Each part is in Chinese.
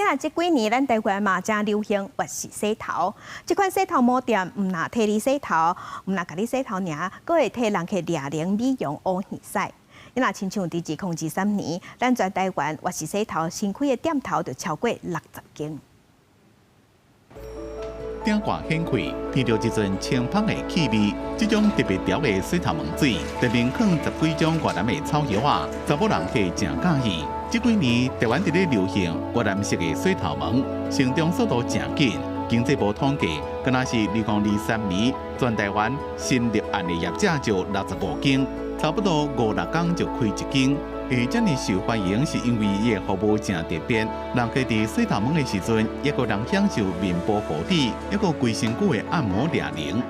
今仔这几年，咱台湾嘛正流行越洗洗头。这款洗头毛店，唔若替你洗头，唔若甲你洗头尔，佫会替人去掠零美容乌耳屎。你若亲像伫2023年，咱全台湾越洗洗头新开的店头就超过60间。顶挂显开，闻到一阵清芳的气味。这种特别调的洗头毛水，内面放10几种越南的草药啊，查某人客真喜意。这几年台湾伫咧流行越南式的洗头毛，成长速度真紧。经济部统计，敢若是2023年，全台湾新立案的业者就65间，差不多5-6天就开一间。会遮尔受欢迎，是因为伊的服务真特别，人可伫洗头毛的时阵，也个人享受面部护理，也个规身躯的按摩俩零。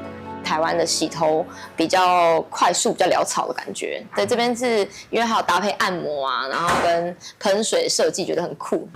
台湾的洗头比较快速、比较潦草的感觉，在这边是因为还有搭配按摩啊，然后跟喷水设计，觉得很酷。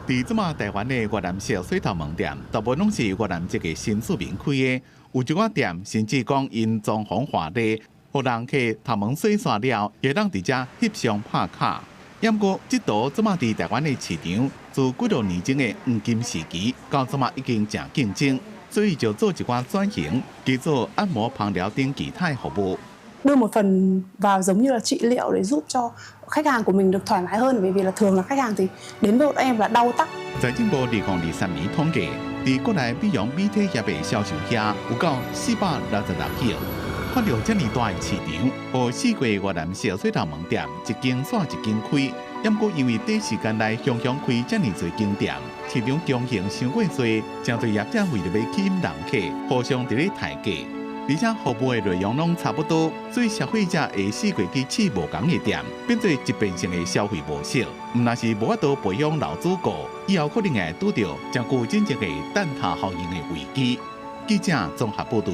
伫即马台湾的越南式洗头毛店，大部分拢是越南籍的新住民开的，有一寡店甚至讲因装潢华丽。互人客头毛洗刷了，会当伫遮翕相拍卡。不过，这道即马伫台湾的市场，自几多年前的黄金时期到即马已经真竞争，所以就做一寡转型，去做按摩、芳疗等其他服务。đưa một phần vào giống như là trị liệu để giúp cho khách hàng của mình được thoải mái hơn, bởi vì là thường là khách hàng thì đến với bọn em là đau tóc. 财政部2023年统计，伫国内美容美体业的销售额有到466亿。看到这么大的市场，和4个越南式洗头毛店一间线一间开。不过因为短时间内雄开这么多间店，市场供应伤过多，真多业者为了要吸引人客，互相伫咧抬价。而且服务的内容拢差不多，所以消费者会4个支持无同的店，变做一变性的消费模式。毋但是无法度培养老主顾，以后可能会拄到真具真正的蛋挞效应的危机。记者综合报道。